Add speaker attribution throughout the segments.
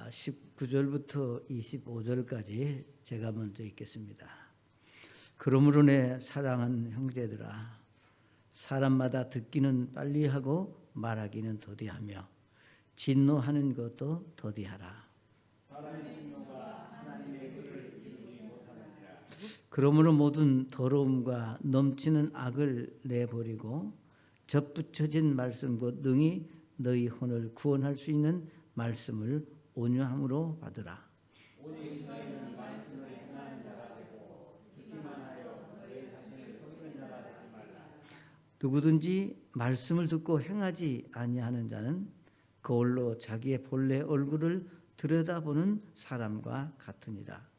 Speaker 1: 19절부터 25절까지 제가 먼저 읽겠습니다. 그러므로 내 사랑하는 형제들아, 사람마다 듣기는 빨리 하고 말하기는 더디하며 진노하는 것도 더디하라. 그러므로 모든 더러움과 넘치는 악을 내버리고 접붙여진 말씀 곧 능히 너희 혼을 구원할 수 있는 말씀을 온유함으로 받으라. 오직 너희는 말씀을 행하는 자가 되고 듣기만 하여 너희 자신을 속이는 자가 되지 말라. 누구든지 말씀을 듣고 행하지 아니하는 자는 거울로 자기의 본래 얼굴을 들여다보는 사람과 같으니라.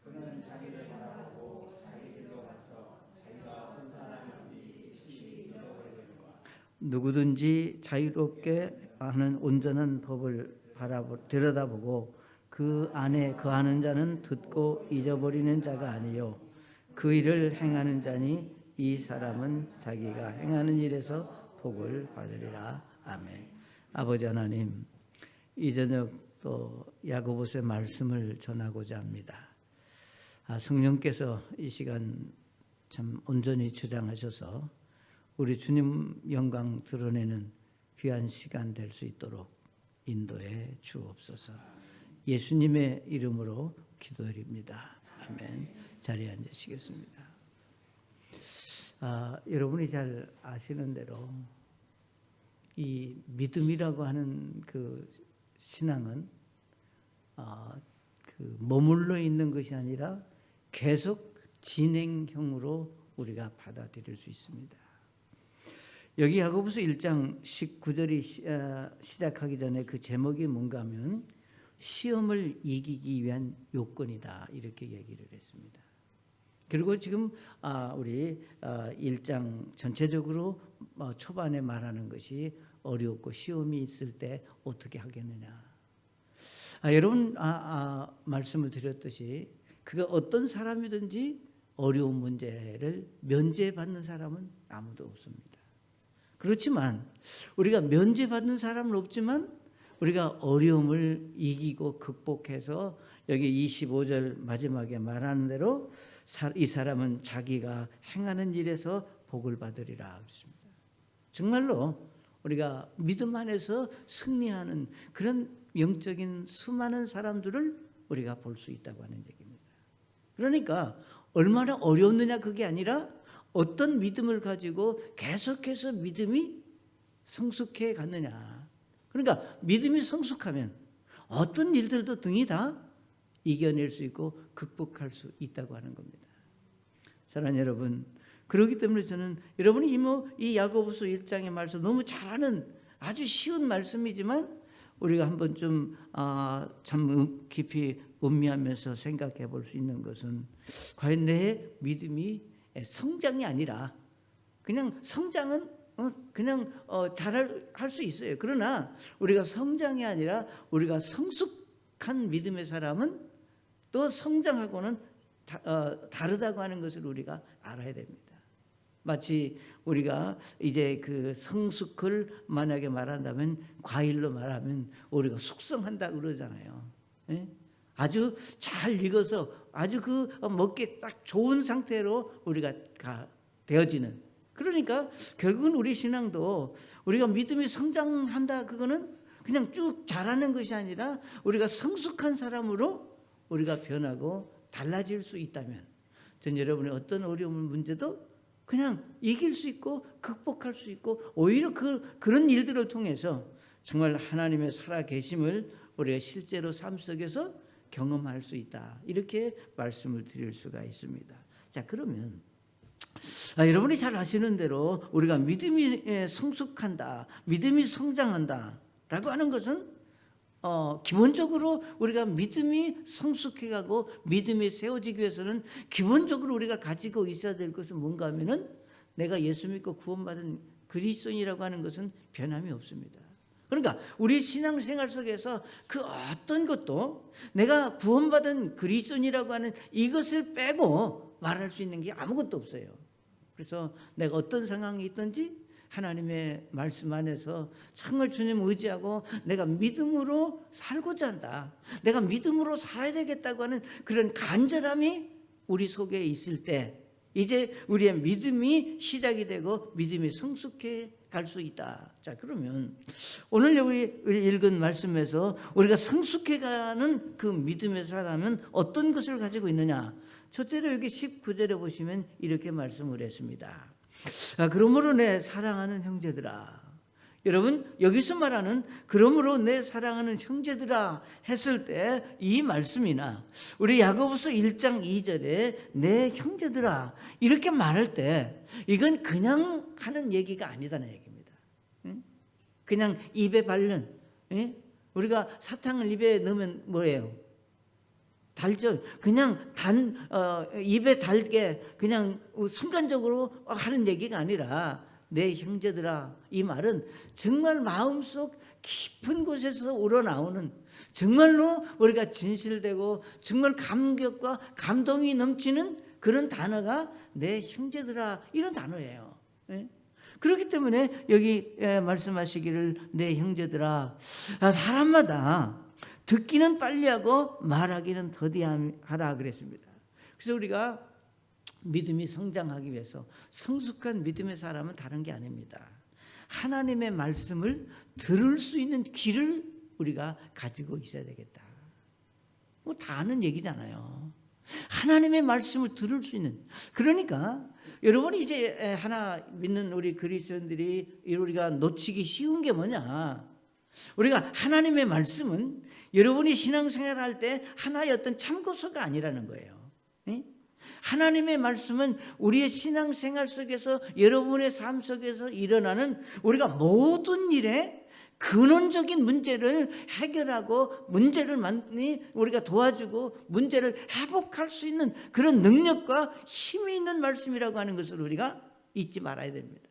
Speaker 1: 그는 자기를 바라보고 자기 길로 가서 자기가 어떤 사람인지 즉시 잃어버리거니와. 누구든지 자유롭게 하는 온전한 법을 들여다보고 그 안에 거하는 자는 듣고 잊어버리는 자가 아니요 그 일을 행하는 자니 이 사람은 자기가 행하는 일에서 복을 받으리라. 아멘. 아버지 하나님, 이 저녁 또 야고보서의 말씀을 전하고자 합니다. 성령께서 이 시간 참 온전히 주장하셔서 우리 주님 영광 드러내는 귀한 시간 될 수 있도록 인도해 주옵소서. 예수님의 이름으로 기도드립니다. 아멘. 자리에 앉으시겠습니다. 여러분이 잘 아시는 대로 이 믿음이라고 하는 그 신앙은 그 머물러 있는 것이 아니라 계속 진행형으로 우리가 받아들일 수 있습니다. 여기 야고보서 1장 19절이 시작하기 전에 그 제목이 뭔가 하면 시험을 이기기 위한 요건이다, 이렇게 얘기를 했습니다. 그리고 지금 우리 1장 전체적으로 초반에 말하는 것이 어렵고 시험이 있을 때 어떻게 하겠느냐. 여러분 말씀을 드렸듯이 그가 어떤 사람이든지 어려운 문제를 면제받는 사람은 아무도 없습니다. 그렇지만 우리가 면제받는 사람은 없지만 우리가 어려움을 이기고 극복해서 여기 25절 마지막에 말하는 대로 이 사람은 자기가 행하는 일에서 복을 받으리라 그랬습니다. 정말로 우리가 믿음 안에서 승리하는 그런 영적인 수많은 사람들을 우리가 볼 수 있다고 하는 얘기입니다. 그러니까 얼마나 어려웠느냐 그게 아니라 어떤 믿음을 가지고 계속해서 믿음이 성숙해 갔느냐. 그러니까 믿음이 성숙하면 어떤 일들도 등이 다 이겨낼 수 있고 극복할 수 있다고 하는 겁니다. 사랑하는 여러분, 그렇기 때문에 저는 여러분이 이 야고보서 1장의 말씀 너무 잘 아는 아주 쉬운 말씀이지만 우리가 한번 좀 참 깊이 음미하면서 생각해 볼 수 있는 것은 과연 내 믿음이 성장이 아니라 그냥 성장은 그냥 잘할 수 있어요. 그러나 우리가 성장이 아니라 우리가 성숙한 믿음의 사람은 또 성장하고는 다르다고 하는 것을 우리가 알아야 됩니다. 마치 우리가 이제 그 성숙을 만약에 말한다면 과일로 말하면 우리가 숙성한다 그러잖아요. 예? 아주 잘 익어서 아주 그 먹기 딱 좋은 상태로 우리가 되어지는. 그러니까 결국은 우리 신앙도 우리가 믿음이 성장한다 그거는 그냥 쭉 자라는 것이 아니라 우리가 성숙한 사람으로 우리가 변하고 달라질 수 있다면 전 여러분의 어떤 어려운 문제도 그냥 이길 수 있고 극복할 수 있고 오히려 그런 일들을 통해서 정말 하나님의 살아계심을 우리가 실제로 삶 속에서 경험할 수 있다. 이렇게 말씀을 드릴 수가 있습니다. 자, 그러면 여러분이 잘 아시는 대로 우리가 믿음이 성숙한다, 믿음이 성장한다 라고 하는 것은 기본적으로 우리가 믿음이 성숙해가고 믿음이 세워지기 위해서는 기본적으로 우리가 가지고 있어야 될 것은 뭔가 하면은 내가 예수 믿고 구원받은 그리스도인이라고 하는 것은 변함이 없습니다. 그러니까 우리 신앙생활 속에서 그 어떤 것도 내가 구원받은 그리스도인이라고 하는 이것을 빼고 말할 수 있는 게 아무것도 없어요. 그래서 내가 어떤 상황이 있든지 하나님의 말씀 안에서 정말 주님 의지하고 내가 믿음으로 살고자 한다. 내가 믿음으로 살아야 되겠다고 하는 그런 간절함이 우리 속에 있을 때 이제 우리의 믿음이 시작이 되고 믿음이 성숙해 갈 수 있다. 자, 그러면 오늘 우리 읽은 말씀에서 우리가 성숙해 가는 그 믿음의 사람은 어떤 것을 가지고 있느냐? 첫째로 여기 19절에 보시면 이렇게 말씀을 했습니다. 그러므로 내 사랑하는 형제들아. 여러분, 여기서 말하는 그러므로 내 사랑하는 형제들아 했을 때 이 말씀이나 우리 야고보서 1장 2절에 내 형제들아 이렇게 말할 때 이건 그냥 하는 얘기가 아니다는 얘기입니다. 그냥 입에 바르는, 우리가 사탕을 입에 넣으면 뭐예요? 달죠. 그냥 입에 달게 그냥 순간적으로 하는 얘기가 아니라 내 형제들아, 이 말은 정말 마음속 깊은 곳에서 우러나오는 정말로 우리가 진실되고 정말 감격과 감동이 넘치는 그런 단어가 내 형제들아 이런 단어예요. 그렇기 때문에 여기 말씀하시기를 내 형제들아, 사람마다 듣기는 빨리 하고 말하기는 더디하라 그랬습니다. 그래서 우리가 믿음이 성장하기 위해서 성숙한 믿음의 사람은 다른 게 아닙니다. 하나님의 말씀을 들을 수 있는 귀를 우리가 가지고 있어야 되겠다. 뭐 다 아는 얘기잖아요. 하나님의 말씀을 들을 수 있는. 그러니까 여러분이 이제 하나 믿는 우리 그리스도인들이 우리가 놓치기 쉬운 게 뭐냐? 우리가 하나님의 말씀은 여러분이 신앙생활할 때 하나의 어떤 참고서가 아니라는 거예요. 하나님의 말씀은 우리의 신앙생활 속에서 여러분의 삶 속에서 일어나는 우리가 모든 일에 근원적인 문제를 해결하고 문제를 우리가 도와주고 문제를 회복할 수 있는 그런 능력과 힘이 있는 말씀이라고 하는 것을 우리가 잊지 말아야 됩니다.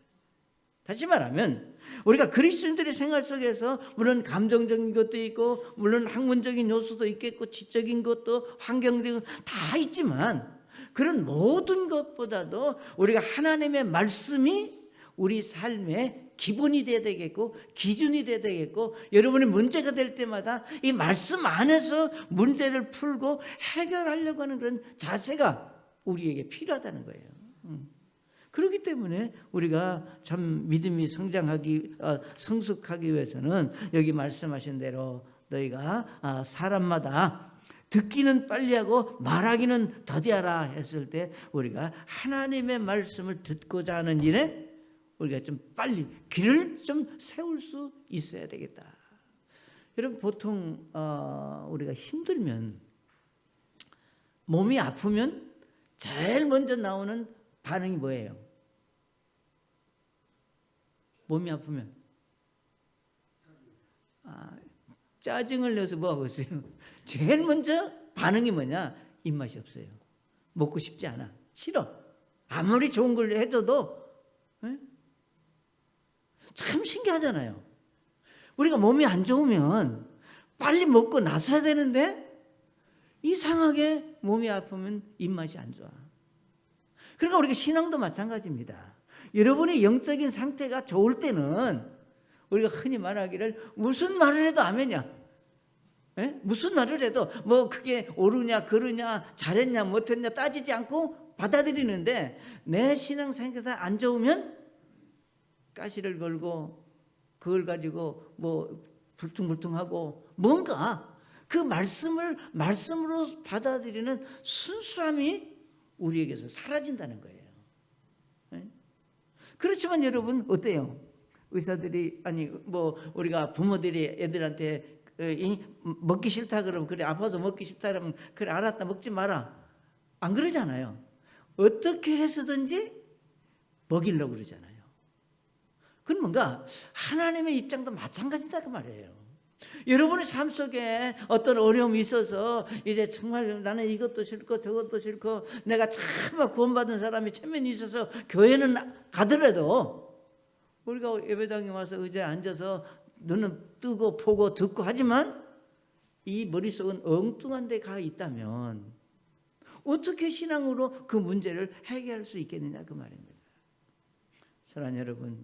Speaker 1: 다시 말하면 우리가 그리스도인들의 생활 속에서 물론 감정적인 것도 있고 물론 학문적인 요소도 있겠고 지적인 것도 환경적인 다 있지만 그런 모든 것보다도 우리가 하나님의 말씀이 우리 삶의 기본이 되어야 되겠고 기준이 되어야 되겠고 여러분이 문제가 될 때마다 이 말씀 안에서 문제를 풀고 해결하려고 하는 그런 자세가 우리에게 필요하다는 거예요. 그렇기 때문에 우리가 참 믿음이 성숙하기 위해서는 여기 말씀하신 대로 너희가 사람마다 듣기는 빨리하고 말하기는 더디하라 했을 때 우리가 하나님의 말씀을 듣고자 하는 일에 우리가 좀 빨리 길을 좀 세울 수 있어야 되겠다. 여러분 보통 우리가 힘들면 몸이 아프면 제일 먼저 나오는 반응이 뭐예요? 몸이 아프면 짜증을 내서 뭐 하고 있어요? 제일 먼저 반응이 뭐냐? 입맛이 없어요. 먹고 싶지 않아. 싫어. 아무리 좋은 걸 해줘도 참 신기하잖아요. 우리가 몸이 안 좋으면 빨리 먹고 나서야 되는데 이상하게 몸이 아프면 입맛이 안 좋아. 그러니까 우리가 신앙도 마찬가지입니다. 여러분의 영적인 상태가 좋을 때는 우리가 흔히 말하기를 무슨 말을 해도 아멘이야. 무슨 말을 해도 뭐 그게 옳으냐 그르냐 잘했냐 못했냐 따지지 않고 받아들이는데 내 신앙 상태가 안 좋으면 가시를 걸고 그걸 가지고 뭐 불퉁불퉁하고 뭔가 그 말씀으로 받아들이는 순수함이 우리에게서 사라진다는 거예요. 그렇지만 여러분 어때요? 의사들이 뭐 우리가 부모들이 애들한테 먹기 싫다 그러면 그래 아파서 먹기 싫다 그러면 그래 알았다 먹지 마라 안 그러잖아요. 어떻게 해서든지 먹이려고 그러잖아요. 그건 뭔가 하나님의 입장도 마찬가지다 그 말이에요. 여러분의 삶 속에 어떤 어려움이 있어서 이제 정말 나는 이것도 싫고 저것도 싫고 내가 참 구원받은 사람이 천명이 있어서 교회는 가더라도 우리가 예배당에 와서 의자에 앉아서 눈은 뜨고 보고 듣고 하지만 이 머릿속은 엉뚱한 데 가 있다면 어떻게 신앙으로 그 문제를 해결할 수 있겠느냐 그 말입니다. 사랑하는 여러분,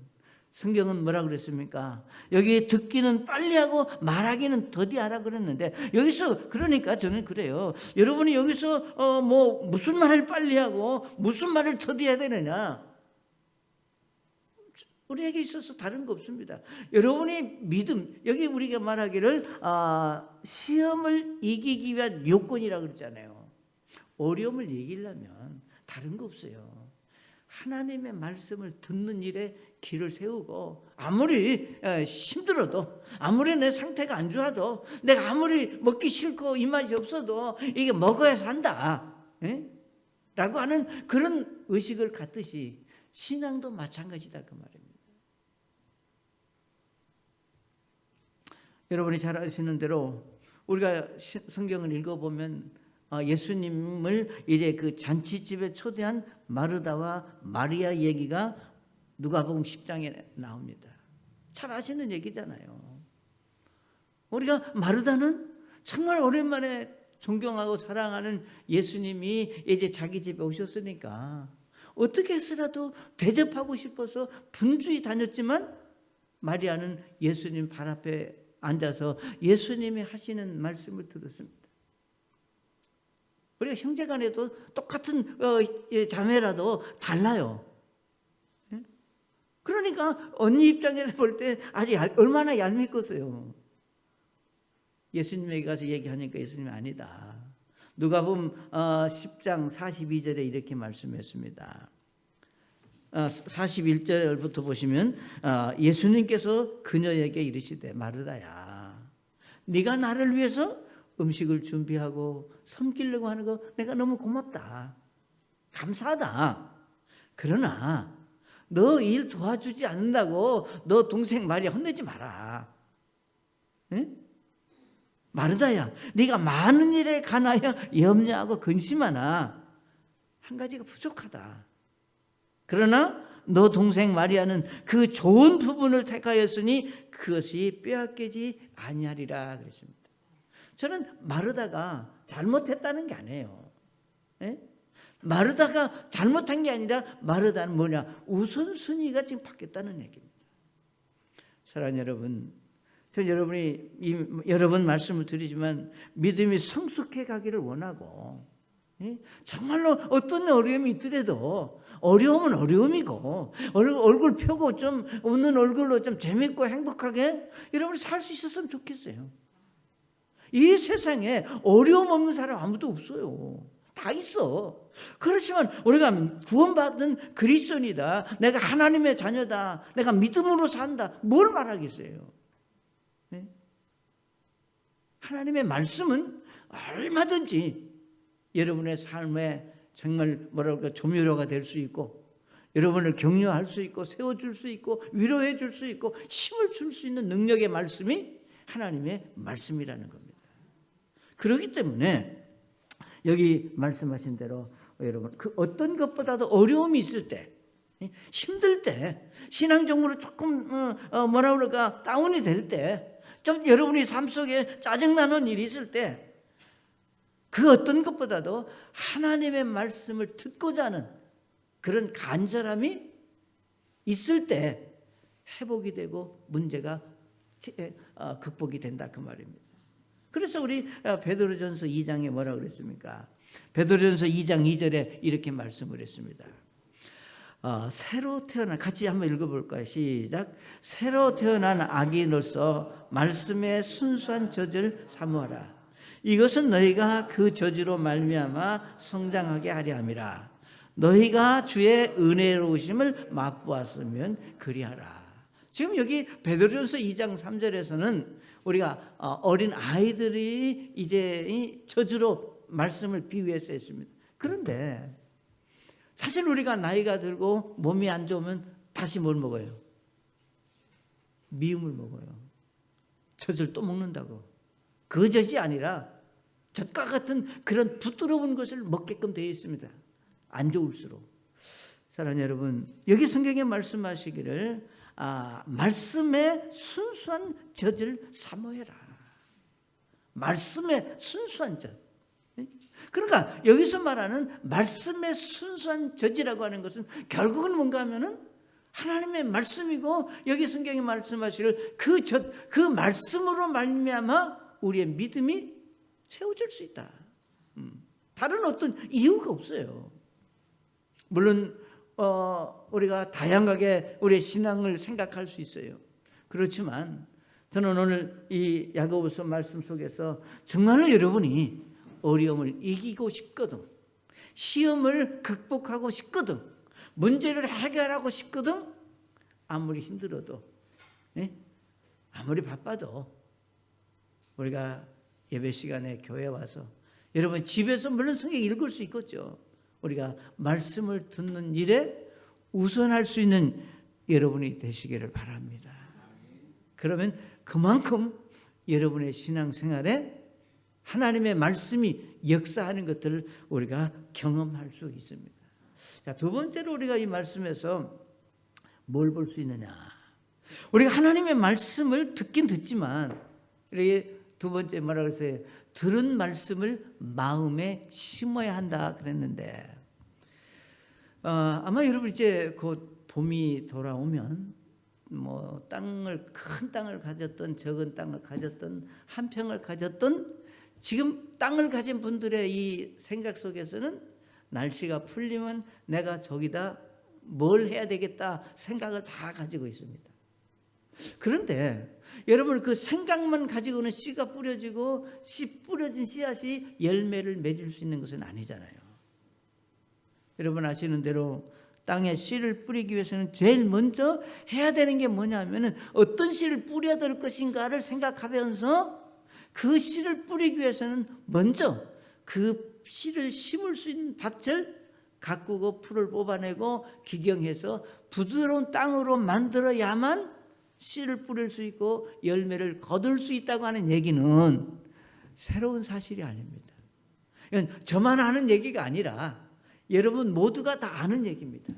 Speaker 1: 성경은 뭐라 그랬습니까? 여기 듣기는 빨리 하고 말하기는 더디 하라 그랬는데, 여기서 그러니까 저는 그래요. 여러분이 여기서 무슨 말을 빨리 하고 무슨 말을 더디 해야 되느냐? 우리에게 있어서 다른 거 없습니다. 여러분이 믿음, 여기 우리가 말하기를 시험을 이기기 위한 요건이라고 그랬잖아요. 어려움을 이기려면 다른 거 없어요. 하나님의 말씀을 듣는 일에 길을 세우고, 아무리 힘들어도, 아무리 내 상태가 안 좋아도, 내가 아무리 먹기 싫고 입맛이 없어도 이게 먹어야 산다 라고 하는 그런 의식을 갖듯이 신앙도 마찬가지다 그 말입니다. 여러분이 잘 아시는 대로 우리가 성경을 읽어보면 예수님을 이제 그 잔치집에 초대한 마르다와 마리아 얘기가 누가복음 10장에 나옵니다. 잘 아시는 얘기잖아요. 우리가 마르다는 정말 오랜만에 존경하고 사랑하는 예수님이 이제 자기 집에 오셨으니까 어떻게 해서라도 대접하고 싶어서 분주히 다녔지만, 마리아는 예수님 발 앞에 앉아서 예수님이 하시는 말씀을 들었습니다. 우리가 형제간에도 똑같은 자매라도 달라요. 그러니까 언니 입장에서 볼 때 아주 얼마나 얄밉겠어요. 예수님에게 가서 얘기하니까 예수님이 아니다. 누가복음 10장 42절에 이렇게 말씀했습니다. 41절부터 보시면 예수님께서 그녀에게 이르시되, 마르다야, 네가 나를 위해서 음식을 준비하고 섬기려고 하는 거 내가 너무 고맙다, 감사하다. 그러나 너 일 도와주지 않는다고 너 동생 마리아 혼내지 마라. 응? 마르다야, 네가 많은 일에 관하여 염려하고 근심하나 한 가지가 부족하다. 그러나 너 동생 마리아는 그 좋은 부분을 택하였으니 그것이 빼앗기지 아니하리라 그랬습니다. 저는 마르다가 잘못했다는 게 아니에요. 마르다가 잘못한 게 아니라 마르다는 뭐냐? 우선순위가 지금 바뀌었다는 얘기입니다. 사랑하는 여러분, 저 여러분이 여러 번 말씀을 드리지만 믿음이 성숙해 가기를 원하고, 정말로 어떤 어려움이 있더라도 어려움은 어려움이고, 얼굴 펴고 좀 웃는 얼굴로 좀 재밌고 행복하게 여러분이 살 수 있었으면 좋겠어요. 이 세상에 어려움 없는 사람 아무도 없어요. 다 있어. 그렇지만 우리가 구원받은 그리스도인이다, 내가 하나님의 자녀다, 내가 믿음으로 산다, 뭘 말하겠어요? 하나님의 말씀은 얼마든지 여러분의 삶에 정말 조미료가 될 수 있고, 여러분을 격려할 수 있고, 세워줄 수 있고, 위로해 줄 수 있고, 힘을 줄 수 있는 능력의 말씀이 하나님의 말씀이라는 겁니다. 그렇기 때문에 여기 말씀하신 대로 여러분, 그 어떤 것보다도 어려움이 있을 때, 힘들 때, 신앙적으로 조금 다운이 될 때, 좀 여러분이 삶 속에 짜증나는 일이 있을 때, 그 어떤 것보다도 하나님의 말씀을 듣고자 하는 그런 간절함이 있을 때 회복이 되고 문제가 극복이 된다 그 말입니다. 그래서 우리 베드로전서 2장에 뭐라고 그랬습니까? 베드로전서 2장 2절에 이렇게 말씀을 했습니다. 새로 태어난, 같이 한번 읽어볼까요? 시작. 새로 태어난 아기로서 말씀의 순수한 젖을 사모하라. 이것은 너희가 그 젖으로 말미암아 성장하게 하려 함이라. 너희가 주의 은혜로우심을 맛보았으면 그리하라. 지금 여기 베드로전서 2장 3절에서는 우리가 어린 아이들이 이제 이 젖으로 말씀을 비유해서 했습니다. 그런데 사실 우리가 나이가 들고 몸이 안 좋으면 다시 뭘 먹어요? 미음을 먹어요. 젖을 또 먹는다고. 그 젖이 아니라 젖과 같은 그런 부드러운 것을 먹게끔 되어 있습니다. 안 좋을수록. 사랑하는 여러분, 여기 성경에 말씀하시기를 말씀의 순수한 젖을 사모해라. 말씀의 순수한 젖. 그러니까 여기서 말하는 말씀의 순수한 젖이라고 하는 것은 결국은 뭔가 하면은 하나님의 말씀이고 여기 성경에 말씀하시를 그 말씀으로 말미암아 우리의 믿음이 세워질 수 있다. 다른 어떤 이유가 없어요. 물론 우리가 다양하게 우리의 신앙을 생각할 수 있어요. 그렇지만 저는 오늘 이 야고보서 말씀 속에서 정말로 여러분이 어려움을 이기고 싶거든, 시험을 극복하고 싶거든, 문제를 해결하고 싶거든, 아무리 힘들어도, 아무리 바빠도 우리가 예배 시간에 교회 와서, 여러분 집에서 물론 성경 읽을 수 있겠죠. 우리가 말씀을 듣는 일에 우선할 수 있는 여러분이 되시기를 바랍니다. 그러면 그만큼 여러분의 신앙생활에 하나님의 말씀이 역사하는 것들을 우리가 경험할 수 있습니다. 자, 두 번째로 우리가 이 말씀에서 뭘 볼 수 있느냐? 우리가 하나님의 말씀을 듣긴 듣지만, 이렇게 두 번째 뭐라고 했어요? 들은 말씀을 마음에 심어야 한다 그랬는데, 아마 여러분 이제 곧 봄이 돌아오면 뭐 큰 땅을 가졌던 적은 땅을 가졌던 한 평을 가졌던 지금 땅을 가진 분들의 이 생각 속에서는 날씨가 풀리면 내가 저기다 뭘 해야 되겠다 생각을 다 가지고 있습니다. 그런데 여러분 그 생각만 가지고는 씨가 뿌려지고 뿌려진 씨앗이 열매를 맺을 수 있는 것은 아니잖아요. 여러분 아시는 대로 땅에 씨를 뿌리기 위해서는 제일 먼저 해야 되는 게 뭐냐면은 어떤 씨를 뿌려야 될 것인가를 생각하면서 그 씨를 뿌리기 위해서는 먼저 그 씨를 심을 수 있는 밭을 가꾸고 풀을 뽑아내고 기경해서 부드러운 땅으로 만들어야만 씨를 뿌릴 수 있고 열매를 거둘 수 있다고 하는 얘기는 새로운 사실이 아닙니다. 이건 저만 아는 얘기가 아니라 여러분 모두가 다 아는 얘기입니다.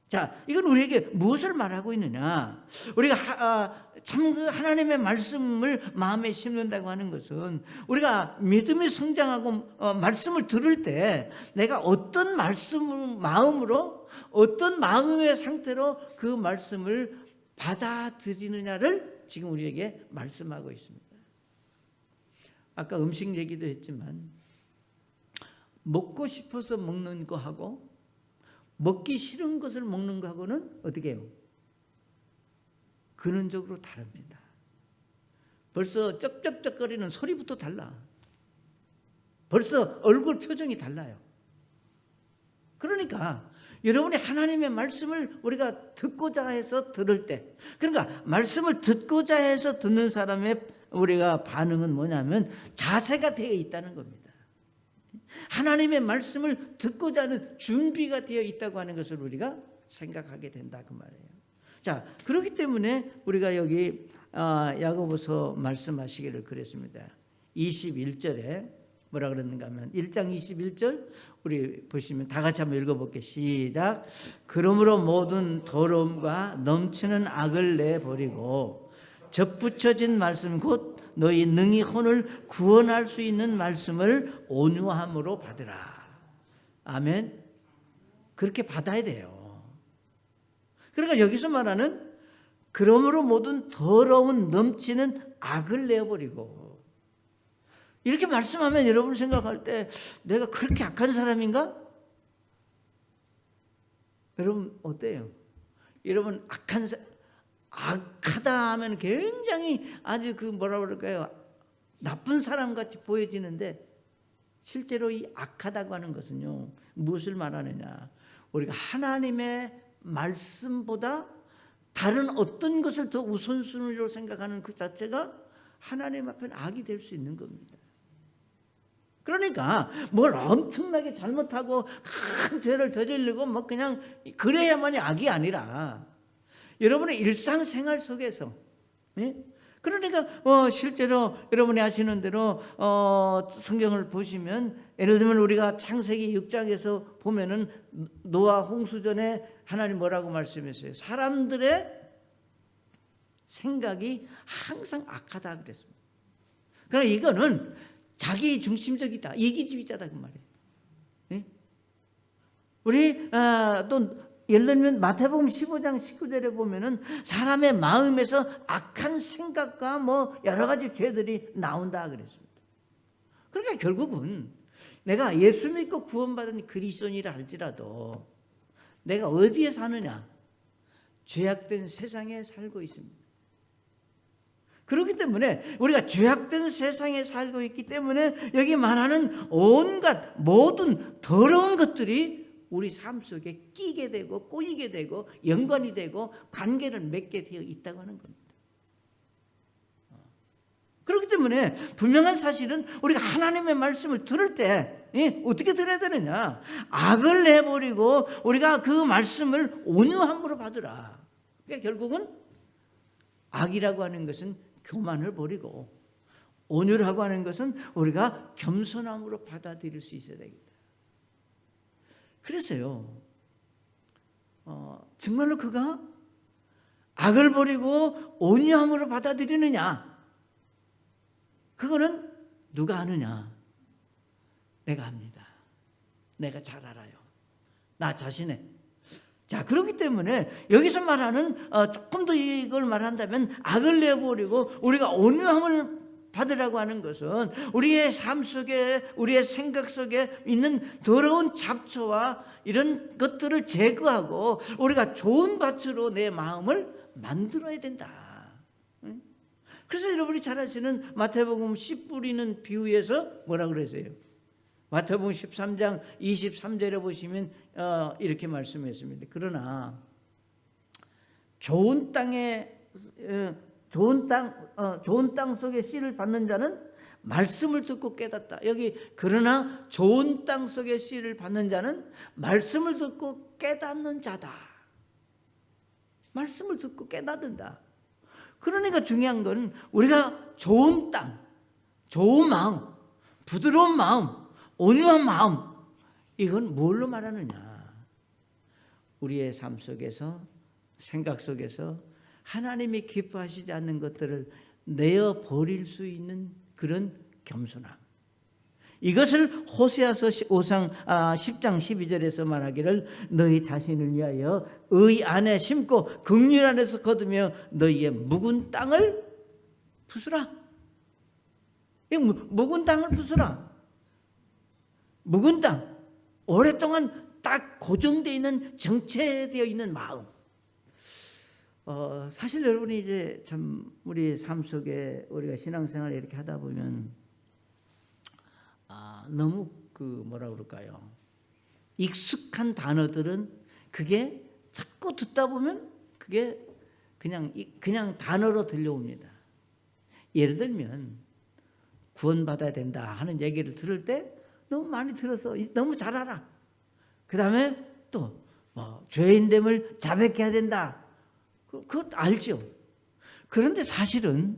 Speaker 1: 자, 이건 우리에게 무엇을 말하고 있느냐? 우리가 참 그 하나님의 말씀을 마음에 심는다고 하는 것은 우리가 믿음이 성장하고 말씀을 들을 때 내가 어떤 마음으로 어떤 마음의 상태로 그 말씀을 받아들이느냐를 지금 우리에게 말씀하고 있습니다. 아까 음식 얘기도 했지만 먹고 싶어서 먹는 거하고 먹기 싫은 것을 먹는 거하고는 어떻게 해요? 근원적으로 다릅니다. 벌써 쩝쩝쩝거리는 소리부터 달라. 벌써 얼굴 표정이 달라요. 그러니까 여러분이 하나님의 말씀을 우리가 듣고자 해서 들을 때, 그러니까 말씀을 듣고자 해서 듣는 사람의 우리가 반응은 뭐냐면 자세가 되어 있다는 겁니다. 하나님의 말씀을 듣고자 하는 준비가 되어 있다고 하는 것을 우리가 생각하게 된다 그 말이에요. 자, 그렇기 때문에 우리가 여기 야고보서 말씀하시기를 그랬습니다. 21절에 뭐라 그랬는가 하면 1장 21절 우리 보시면 다 같이 한번 읽어볼게요. 시작. 그러므로 모든 더러움과 넘치는 악을 내버리고 접붙여진 말씀 곧 너희 능히 혼을 구원할 수 있는 말씀을 온유함으로 받으라. 아멘. 그렇게 받아야 돼요. 그러니까 여기서 말하는 그러므로 모든 더러운 넘치는 악을 내버리고, 이렇게 말씀하면 여러분 생각할 때 내가 그렇게 악한 사람인가? 여러분 어때요? 여러분 악하다 하면 굉장히 아주 그 뭐라 그럴까요? 나쁜 사람같이 보여지는데 실제로 이 악하다고 하는 것은요 무엇을 말하느냐? 우리가 하나님의 말씀보다 다른 어떤 것을 더 우선순위로 생각하는 그 자체가 하나님 앞에는 악이 될 수 있는 겁니다. 그러니까 뭘 엄청나게 잘못하고 큰 죄를 저지르고 뭐 그냥 그래야만이 악이 아니라 여러분의 일상생활 속에서, 그러니까 실제로 여러분이 아시는 대로 성경을 보시면 예를 들면 우리가 창세기 6장에서 보면은 노아 홍수 전에 하나님 뭐라고 말씀했어요? 사람들의 생각이 항상 악하다 그랬습니다. 그러나 이거는 자기 중심적이다, 이기주의자다 그 말이에요. 우리 또 예를 들면 마태복음 15장 19절에 보면은 사람의 마음에서 악한 생각과 뭐 여러 가지 죄들이 나온다 그랬습니다. 그러니까 결국은 내가 예수 믿고 구원받은 그리스도인이라 할지라도 내가 어디에 사느냐? 죄악된 세상에 살고 있습니다. 그렇기 때문에 우리가 죄악된 세상에 살고 있기 때문에 여기 말하는 온갖 모든 더러운 것들이 우리 삶 속에 끼게 되고 꼬이게 되고 연관이 되고 관계를 맺게 되어 있다고 하는 겁니다. 그렇기 때문에 분명한 사실은 우리가 하나님의 말씀을 들을 때 어떻게 들어야 되느냐? 악을 내버리고 우리가 그 말씀을 온유함으로 받으라. 그러니까 결국은 악이라고 하는 것은 교만을 버리고 온유라고 하는 것은 우리가 겸손함으로 받아들일 수 있어야 되겠다. 그래서요, 정말로 그가 악을 버리고 온유함으로 받아들이느냐? 그거는 누가 아느냐? 내가 압니다. 내가 잘 알아요. 나 자신의. 자, 그렇기 때문에 여기서 말하는 조금 더 이걸 말한다면 악을 내버리고 우리가 온유함을 받으라고 하는 것은 우리의 삶 속에 우리의 생각 속에 있는 더러운 잡초와 이런 것들을 제거하고 우리가 좋은 밭으로 내 마음을 만들어야 된다. 그래서 여러분이 잘 아시는 마태복음 씨 뿌리는 비유에서 뭐라 그랬어요? 마태복음 13장 23절에 보시면 이렇게 말씀했습니다. 그러나 좋은 땅 속에 씨를 받는 자는 말씀을 듣고 깨닫다. 여기 그러나 좋은 땅 속에 씨를 받는 자는 말씀을 듣고 깨닫는 자다. 말씀을 듣고 깨닫는다. 그러니까 중요한 건 우리가 좋은 땅, 좋은 마음, 부드러운 마음, 온유한 마음, 이건 뭘로 말하느냐? 우리의 삶 속에서, 생각 속에서 하나님이 기뻐하시지 않는 것들을 내어 버릴 수 있는 그런 겸손함. 이것을 호세아서 10장 12절에서 말하기를 너희 자신을 위하여 의 안에 심고 긍휼 안에서 거두며 너희의 묵은 땅을 부수라. 묵은 땅을 부수라. 묵은 땅, 오랫동안 딱 고정되어 있는 정체되어 있는 마음. 사실 여러분이 이제 참 우리 삶 속에 우리가 신앙생활을 이렇게 하다 보면 너무 뭐라 그럴까요? 익숙한 단어들은 그게 자꾸 듣다 보면 그게 그냥 단어로 들려옵니다. 예를 들면 구원받아야 된다 하는 얘기를 들을 때 너무 많이 들어서 너무 잘 알아. 그 다음에 또 죄인됨을 자백해야 된다. 그것도 알죠. 그런데 사실은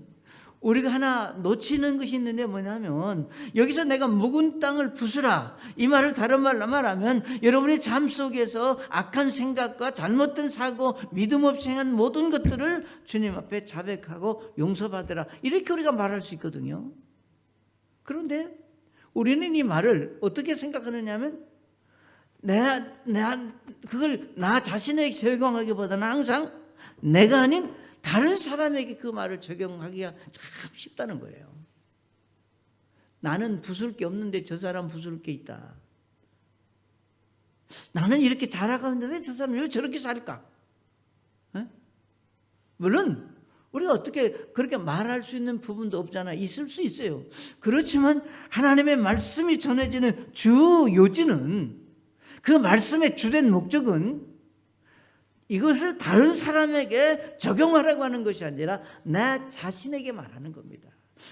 Speaker 1: 우리가 하나 놓치는 것이 있는데 뭐냐면 여기서 내가 묵은 땅을 부수라 이 말을 다른 말로 말하면 여러분의 삶 속에서 악한 생각과 잘못된 사고 믿음 없이 행한 모든 것들을 주님 앞에 자백하고 용서받으라 이렇게 우리가 말할 수 있거든요. 그런데 우리는 이 말을 어떻게 생각하느냐 하면 그걸 나 자신에게 적용하기보다는 항상 내가 아닌 다른 사람에게 그 말을 적용하기가 참 쉽다는 거예요. 나는 부술 게 없는데 저 사람 부술 게 있다. 나는 이렇게 잘하는데 왜 저 사람이 왜 저렇게 살까? 물론 우리가 어떻게 그렇게 말할 수 있는 부분도 없잖아. 있을 수 있어요. 그렇지만 하나님의 말씀이 전해지는 주 요지는 그 말씀의 주된 목적은 이것을 다른 사람에게 적용하라고 하는 것이 아니라 나 자신에게 말하는 겁니다.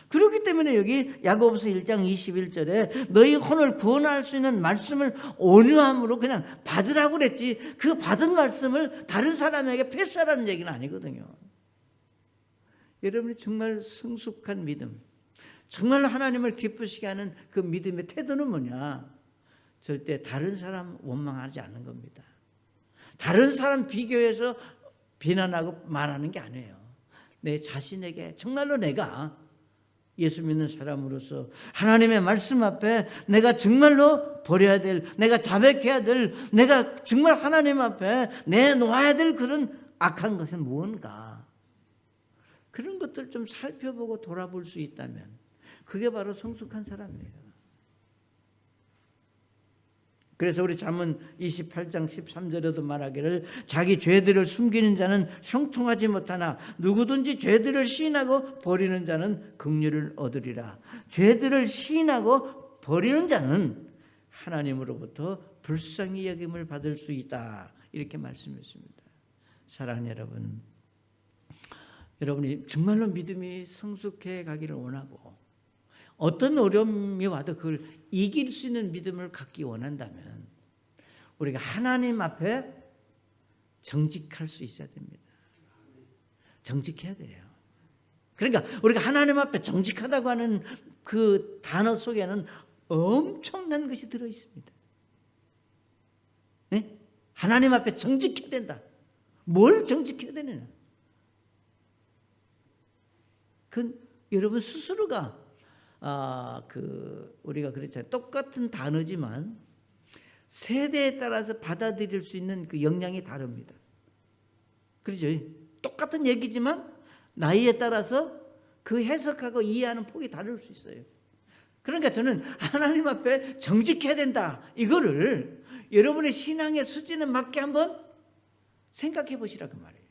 Speaker 1: 그렇기 때문에 여기 야고보서 1장 21절에 너희 혼을 구원할 수 있는 말씀을 온유함으로 그냥 받으라고 그랬지 그 받은 말씀을 다른 사람에게 패스하라는 얘기는 아니거든요. 여러분이 정말 성숙한 믿음, 정말 하나님을 기쁘시게 하는 그 믿음의 태도는 뭐냐? 절대 다른 사람 원망하지 않는 겁니다. 다른 사람 비교해서 비난하고 말하는 게 아니에요. 내 자신에게 정말로 내가 예수 믿는 사람으로서 하나님의 말씀 앞에 내가 정말로 버려야 될, 내가 자백해야 될, 내가 정말 하나님 앞에 내놓아야 될 그런 악한 것은 무언가, 그런 것들 좀 살펴보고 돌아볼 수 있다면 그게 바로 성숙한 사람이에요. 그래서 우리 잠언 28장 13절에도 말하기를 자기 죄들을 숨기는 자는 형통하지 못하나 누구든지 죄들을 시인하고 버리는 자는 긍휼을 얻으리라. 죄들을 시인하고 버리는 자는 하나님으로부터 불쌍히 여김을 받을 수 있다. 이렇게 말씀했습니다. 사랑하는 여러분, 여러분이 정말로 믿음이 성숙해 가기를 원하고 어떤 어려움이 와도 그걸 이길 수 있는 믿음을 갖기 원한다면 우리가 하나님 앞에 정직할 수 있어야 됩니다. 정직해야 돼요. 그러니까 우리가 하나님 앞에 정직하다고 하는 그 단어 속에는 엄청난 것이 들어 있습니다. 네? 하나님 앞에 정직해야 된다. 뭘 정직해야 되느냐? 그건 여러분 스스로가 우리가 그렇잖아요. 똑같은 단어지만 세대에 따라서 받아들일 수 있는 그 역량이 다릅니다. 그렇죠? 똑같은 얘기지만 나이에 따라서 그 해석하고 이해하는 폭이 다를 수 있어요. 그러니까 저는 하나님 앞에 정직해야 된다. 이거를 여러분의 신앙의 수준에 맞게 한번 생각해 보시라고 말이에요.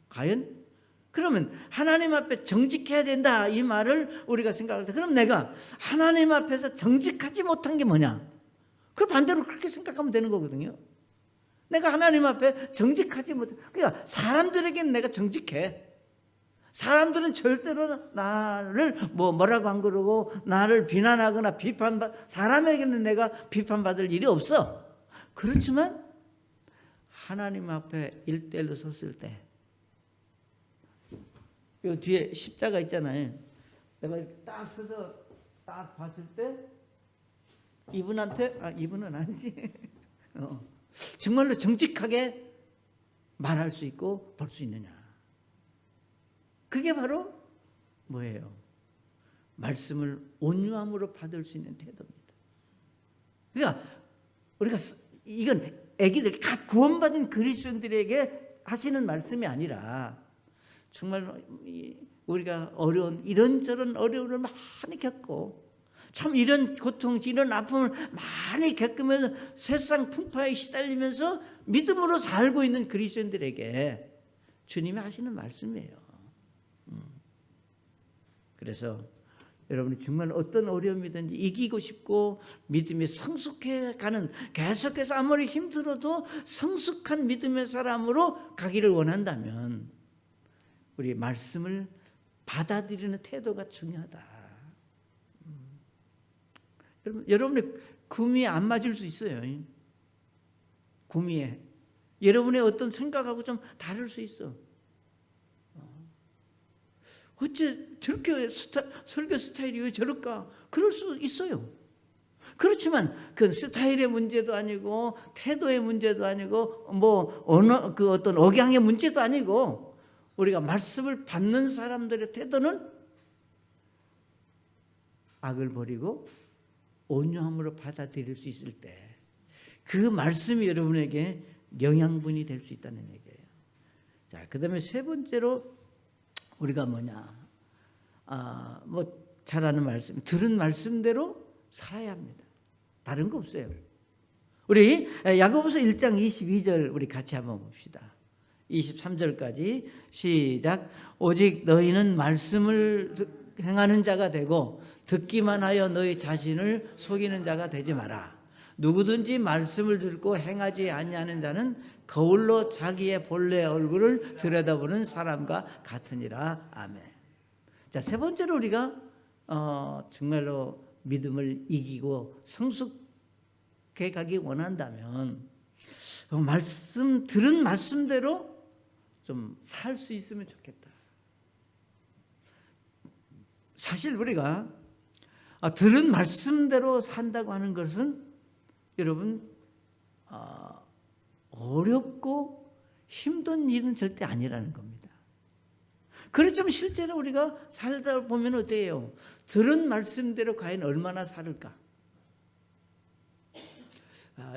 Speaker 1: 과연 그러면 하나님 앞에 정직해야 된다 이 말을 우리가 생각할 때 그럼 내가 하나님 앞에서 정직하지 못한 게 뭐냐? 그걸 반대로 그렇게 생각하면 되는 거거든요. 내가 하나님 앞에 정직하지 못해. 그러니까 사람들에게는 내가 정직해. 사람들은 절대로 나를 뭐라고 안 그러고 나를 비난하거나 사람에게는 내가 비판받을 일이 없어. 그렇지만 하나님 앞에 일대일로 섰을 때 요 뒤에 십자가 있잖아요. 내가 이렇게 딱 서서 딱 봤을 때 이분한테 이분은 아니지. 정말로 정직하게 말할 수 있고 볼 수 있느냐. 그게 바로 뭐예요? 말씀을 온유함으로 받을 수 있는 태도입니다. 그러니까 우리가 이건 애기들 각 구원받은 그리스도인들에게 하시는 말씀이 아니라 정말 우리가 어려운 이런저런 어려움을 많이 겪고 참 이런 고통, 이런 아픔을 많이 겪으면서 세상 풍파에 시달리면서 믿음으로 살고 있는 그리스도인들에게 주님이 하시는 말씀이에요. 그래서 여러분이 정말 어떤 어려움이든지 이기고 싶고 믿음이 성숙해가는, 계속해서 아무리 힘들어도 성숙한 믿음의 사람으로 가기를 원한다면 우리 말씀을 받아들이는 태도가 중요하다. 여러분의 구미에 안 맞을 수 있어요. 구미에 여러분의 어떤 생각하고 좀 다를 수 있어. 어째 저렇게 설교 스타일이 왜 저럴까? 그럴 수 있어요. 그렇지만 그 스타일의 문제도 아니고 태도의 문제도 아니고 뭐 언어 그 어떤 억양의 문제도 아니고 우리가 말씀을 받는 사람들의 태도는 악을 버리고 온유함으로 받아들일 수 있을 때 그 말씀이 여러분에게 영양분이 될 수 있다는 얘기예요. 자, 그다음에 세 번째로 우리가 뭐냐? 뭐 잘 아는 말씀, 들은 말씀대로 살아야 합니다. 다른 거 없어요. 우리 야고보서 1장 22절 우리 같이 한번 봅시다. 23절까지 시작. 오직 너희는 말씀을 행하는 자가 되고 듣기만 하여 너희 자신을 속이는 자가 되지 마라. 누구든지 말씀을 듣고 행하지 아니하는 자는 거울로 자기의 본래 얼굴을 들여다보는 사람과 같으니라. 아멘. 자, 세 번째로 우리가 정말로 믿음을 이기고 성숙해 가기 원한다면 들은 말씀대로 좀 살 수 있으면 좋겠다. 사실 우리가 들은 말씀대로 산다고 하는 것은 여러분 어렵고 힘든 일은 절대 아니라는 겁니다. 그렇지만 실제로 우리가 살다 보면 어때요? 들은 말씀대로 과연 얼마나 살을까?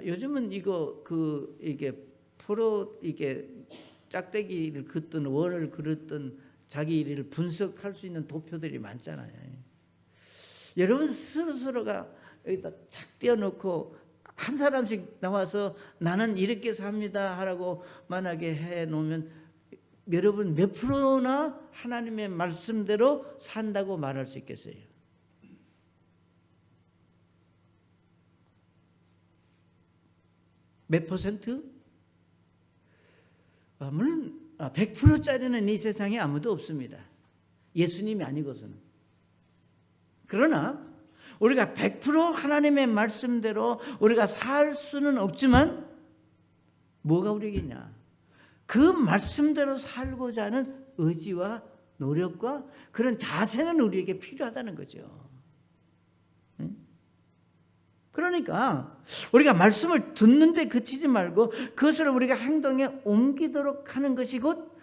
Speaker 1: 요즘은 이게 이게 짝대기를 긋든 원을 그렸든 자기 일을 분석할 수 있는 도표들이 많잖아요. 여러분 스스로가 여기다 착 띄워놓고 한 사람씩 나와서 나는 이렇게 삽니다 하라고 만약에 해놓으면 여러분 몇 프로나 하나님의 말씀대로 산다고 말할 수 있겠어요? 몇 퍼센트? 물론 100%짜리는 이 세상에 아무도 없습니다. 예수님이 아니고서는. 그러나 우리가 100% 하나님의 말씀대로 우리가 살 수는 없지만 뭐가 우리겠냐? 그 말씀대로 살고자 하는 의지와 노력과 그런 자세는 우리에게 필요하다는 거죠. 그러니까 우리가 말씀을 듣는데 그치지 말고 그것을 우리가 행동에 옮기도록 하는 것이 곧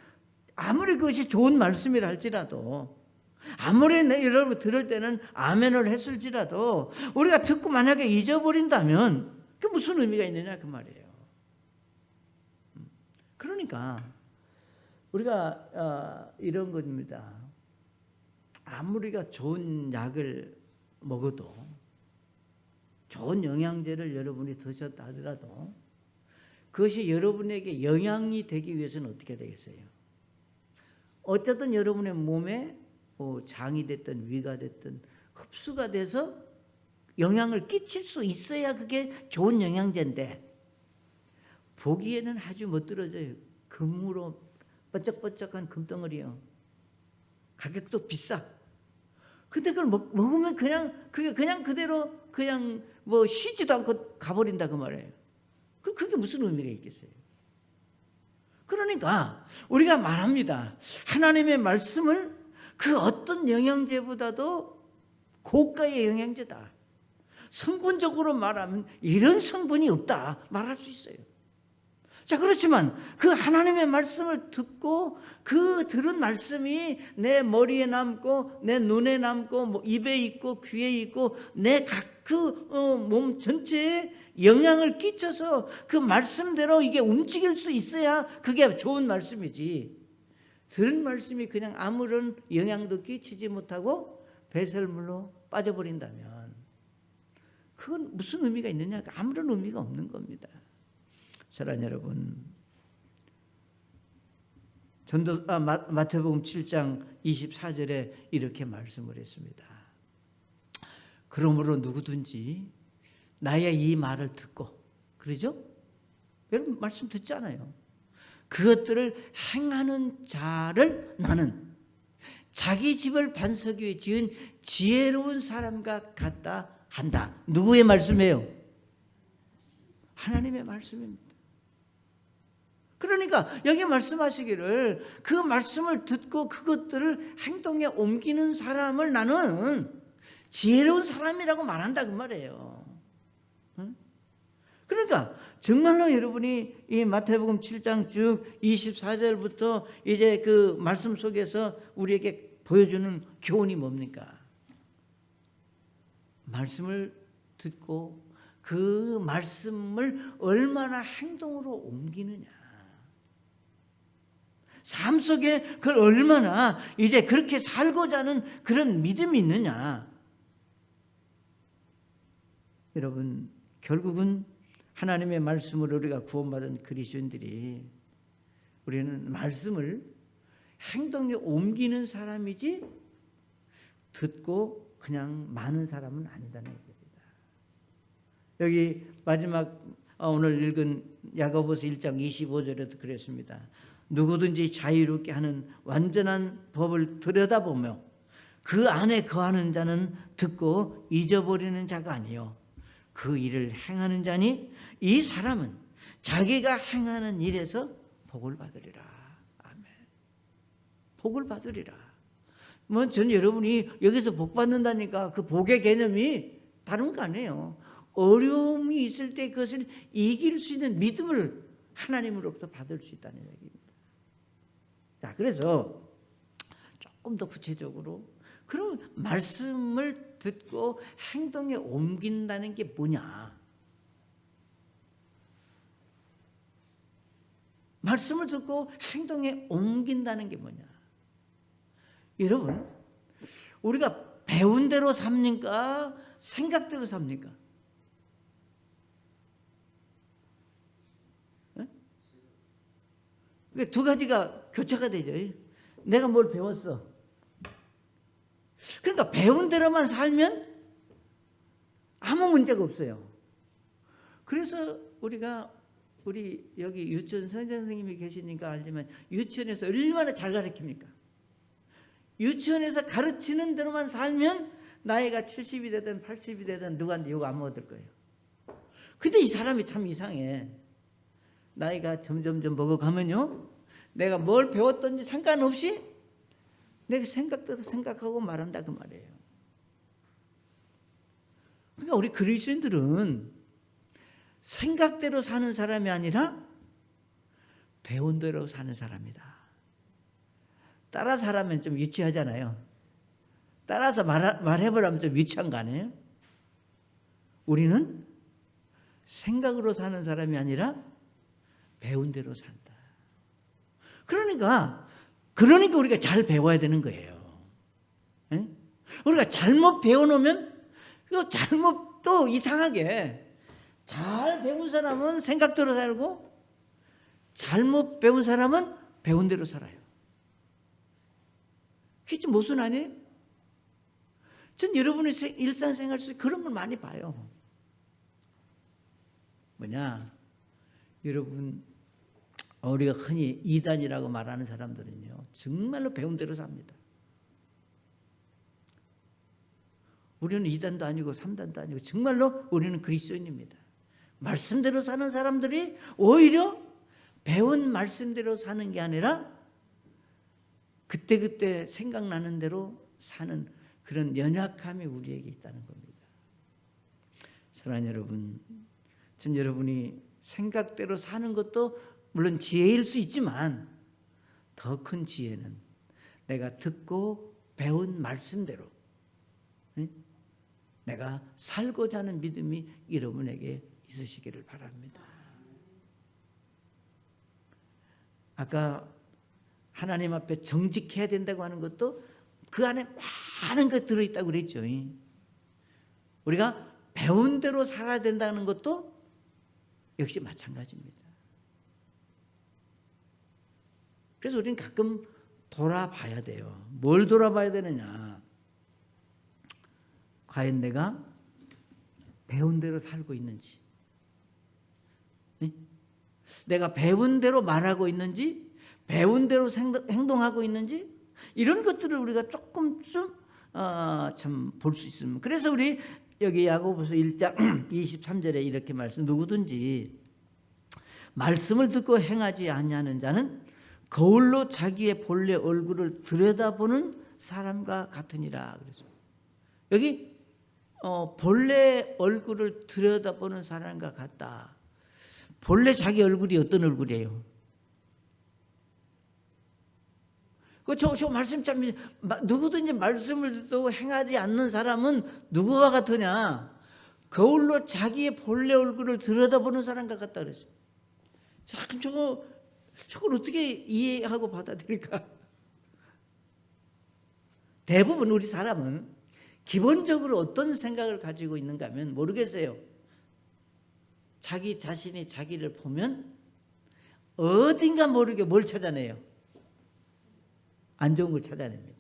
Speaker 1: 아무리 그것이 좋은 말씀이라 할지라도 아무리 여러분 들을 때는 아멘을 했을지라도 우리가 듣고 만약에 잊어버린다면 그게 무슨 의미가 있느냐 그 말이에요. 그러니까 우리가 이런 겁니다. 아무리가 좋은 약을 먹어도 좋은 영양제를 여러분이 드셨다 하더라도 그것이 여러분에게 영양이 되기 위해서는 어떻게 되겠어요? 어쨌든 여러분의 몸에 장이 됐든 위가 됐든 흡수가 돼서 영향을 끼칠 수 있어야 그게 좋은 영양제인데 보기에는 아주 멋들어져요. 금으로 번쩍번쩍한 금덩어리요. 가격도 비싸. 근데 그걸 먹으면 그게 그냥 그대로 쉬지도 않고 가버린다 그 말이에요. 그게 무슨 의미가 있겠어요? 그러니까 우리가 말합니다. 하나님의 말씀을 그 어떤 영양제보다도 고가의 영양제다. 성분적으로 말하면 이런 성분이 없다 말할 수 있어요. 자, 그렇지만 그 하나님의 말씀을 듣고 그 들은 말씀이 내 머리에 남고 내 눈에 남고 입에 있고 귀에 있고 내 각 몸 전체에 영향을 끼쳐서 그 말씀대로 이게 움직일 수 있어야 그게 좋은 말씀이지. 들은 말씀이 그냥 아무런 영향도 끼치지 못하고 배설물로 빠져버린다면 그건 무슨 의미가 있느냐? 아무런 의미가 없는 겁니다. 사랑하는 여러분, 마태복음 7장 24절에 이렇게 말씀을 했습니다. 그러므로 누구든지 나의 이 말을 듣고, 그러죠? 여러분 말씀 듣잖아요. 그것들을 행하는 자를 나는 자기 집을 반석 위에 지은 지혜로운 사람과 같다 한다. 누구의 말씀이에요? 하나님의 말씀입니다. 그러니까 여기 말씀하시기를 그 말씀을 듣고 그것들을 행동에 옮기는 사람을 나는 지혜로운 사람이라고 말한다 그 말이에요. 그러니까 정말로 여러분이 이 마태복음 7장 쭉 24절부터 이제 그 말씀 속에서 우리에게 보여주는 교훈이 뭡니까? 말씀을 듣고 그 말씀을 얼마나 행동으로 옮기느냐. 삶 속에 그걸 얼마나 이제 그렇게 살고자 하는 그런 믿음이 있느냐. 여러분, 결국은 하나님의 말씀으로 우리가 구원받은 그리스도인들이 우리는 말씀을 행동에 옮기는 사람이지 듣고 그냥 많은 사람은 아니다는 얘기입니다. 여기 마지막 오늘 읽은 야고보서 1장 25절에도 그랬습니다. 누구든지 자유롭게 하는 완전한 법을 들여다보며 그 안에 거하는 자는 듣고 잊어버리는 자가 아니요 그 일을 행하는 자니 이 사람은 자기가 행하는 일에서 복을 받으리라. 아멘. 복을 받으리라. 전 여러분이 여기서 복 받는다니까 그 복의 개념이 다른 거 아니에요. 어려움이 있을 때 그것을 이길 수 있는 믿음을 하나님으로부터 받을 수 있다는 얘기입니다. 자, 그래서 조금 더 구체적으로, 그럼 말씀을 듣고 행동에 옮긴다는 게 뭐냐? 말씀을 듣고 행동에 옮긴다는 게 뭐냐? 여러분, 우리가 배운 대로 삽니까? 생각대로 삽니까? 두 가지가 교차가 되죠. 내가 뭘 배웠어. 그러니까 배운 대로만 살면 아무 문제가 없어요. 그래서 우리 여기 유치원 선생님이 계시니까 알지만 유치원에서 얼마나 잘 가르칩니까? 유치원에서 가르치는 대로만 살면 나이가 70이 되든 80이 되든 누구한테 욕 안 먹을 거예요. 근데 이 사람이 참 이상해. 나이가 점점점 먹어가면요, 내가 뭘 배웠던지 상관없이 내가 생각대로 생각하고 말한다 그 말이에요. 그러니까 우리 그리스도인들은 생각대로 사는 사람이 아니라 배운 대로 사는 사람이다. 따라 살면 좀 유치하잖아요. 따라서 말해보라면 좀 유치한 거 아니에요? 우리는 생각으로 사는 사람이 아니라 배운 대로 산다. 그러니까 우리가 잘 배워야 되는 거예요. 에? 우리가 잘못 배워놓으면 이거 잘못 또 이상하게 잘 배운 사람은 생각대로 살고 잘못 배운 사람은 배운 대로 살아요. 그게 좀 모순 아니에요? 전 여러분의 일상생활 속에 그런 걸 많이 봐요. 뭐냐? 여러분, 우리가 흔히 이단이라고 말하는 사람들은요, 정말로 배운 대로 삽니다. 우리는 이단도 아니고 3단도 아니고 정말로 우리는 그리스도인입니다. 말씀대로 사는 사람들이 오히려 배운 말씀대로 사는 게 아니라 그때그때 생각나는 대로 사는 그런 연약함이 우리에게 있다는 겁니다. 사랑하는 여러분, 전 여러분이 생각대로 사는 것도 물론 지혜일 수 있지만 더 큰 지혜는 내가 듣고 배운 말씀대로 내가 살고자 하는 믿음이 여러분에게 있으시기를 바랍니다. 아까 하나님 앞에 정직해야 된다고 하는 것도 그 안에 많은 것 들어있다고 그랬죠. 우리가 배운 대로 살아야 된다는 것도 역시 마찬가지입니다. 그래서 우리는 가끔 돌아봐야 돼요. 뭘 돌아봐야 되느냐? 과연 내가 배운 대로 살고 있는지, 내가 배운 대로 말하고 있는지, 배운 대로 행동하고 있는지, 이런 것들을 우리가 조금쯤 참 볼 수 있습니다. 그래서 우리 여기 야고보서 1장 23절에 이렇게 말씀, 누구든지 말씀을 듣고 행하지 아니하는 자는 거울로 자기의 본래 얼굴을 들여다보는 사람과 같으니라. 그래서 여기 본래 얼굴을 들여다보는 사람과 같다. 본래 자기 얼굴이 어떤 얼굴이에요? 저 말씀 참, 누구든지 말씀을 듣고 행하지 않는 사람은 누구와 같으냐? 거울로 자기의 본래 얼굴을 들여다보는 사람과 같다 그랬어요. 참 저걸 어떻게 이해하고 받아들일까? 대부분 우리 사람은 기본적으로 어떤 생각을 가지고 있는가 하면 모르겠어요. 자기 자신이 자기를 보면 어딘가 모르게 뭘 찾아내요? 안 좋은 걸 찾아냅니다.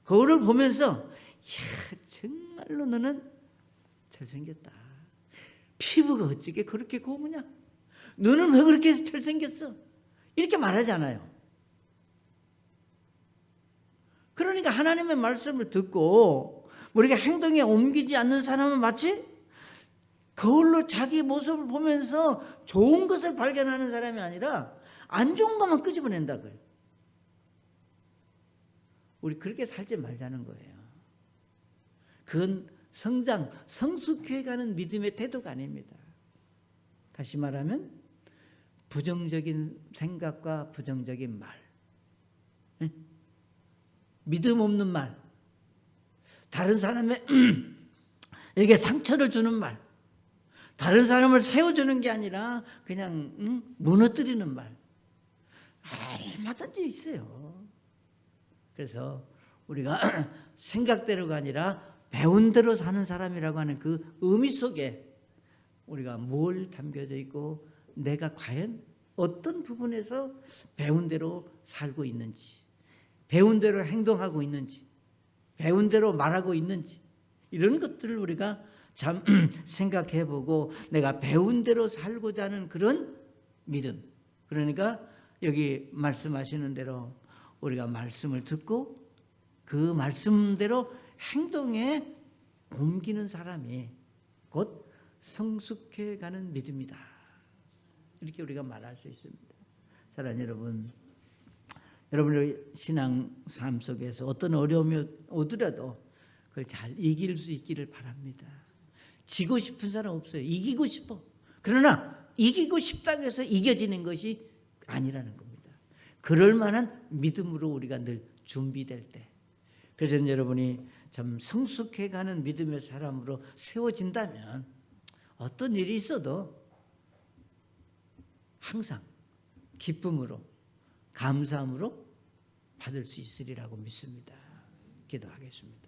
Speaker 1: 거울을 보면서 이야, 정말로 너는 잘생겼다. 피부가 어찌게 그렇게 고우냐? 너는 왜 그렇게 잘생겼어? 이렇게 말하잖아요. 그러니까 하나님의 말씀을 듣고 우리가 행동에 옮기지 않는 사람은 마치 거울로 자기 모습을 보면서 좋은 것을 발견하는 사람이 아니라 안 좋은 것만 끄집어낸다고요. 우리 그렇게 살지 말자는 거예요. 그건 성장, 성숙해가는 믿음의 태도가 아닙니다. 다시 말하면 부정적인 생각과 부정적인 말, 예? 믿음 없는 말, 다른 사람에게 상처를 주는 말, 다른 사람을 세워주는 게 아니라 그냥 무너뜨리는 말, 얼마든지 있어요. 그래서 우리가 생각대로가 아니라 배운 대로 사는 사람이라고 하는 그 의미 속에 우리가 뭘 담겨져 있고 내가 과연 어떤 부분에서 배운 대로 살고 있는지, 배운 대로 행동하고 있는지, 배운 대로 말하고 있는지, 이런 것들을 우리가 참 생각해 보고 내가 배운 대로 살고자 하는 그런 믿음. 그러니까 여기 말씀하시는 대로 우리가 말씀을 듣고 그 말씀대로 행동에 옮기는 사람이 곧 성숙해 가는 믿음이다. 이렇게 우리가 말할 수 있습니다. 사랑하는 여러분, 여러분의 신앙 삶 속에서 어떤 어려움이 오더라도 그걸 잘 이길 수 있기를 바랍니다. 지고 싶은 사람 없어요. 이기고 싶어. 그러나 이기고 싶다고 해서 이겨지는 것이 아니라는 겁니다. 그럴 만한 믿음으로 우리가 늘 준비될 때, 그래서 여러분이 참 성숙해가는 믿음의 사람으로 세워진다면 어떤 일이 있어도 항상 기쁨으로 감사함으로 받을 수 있으리라고 믿습니다. 기도하겠습니다.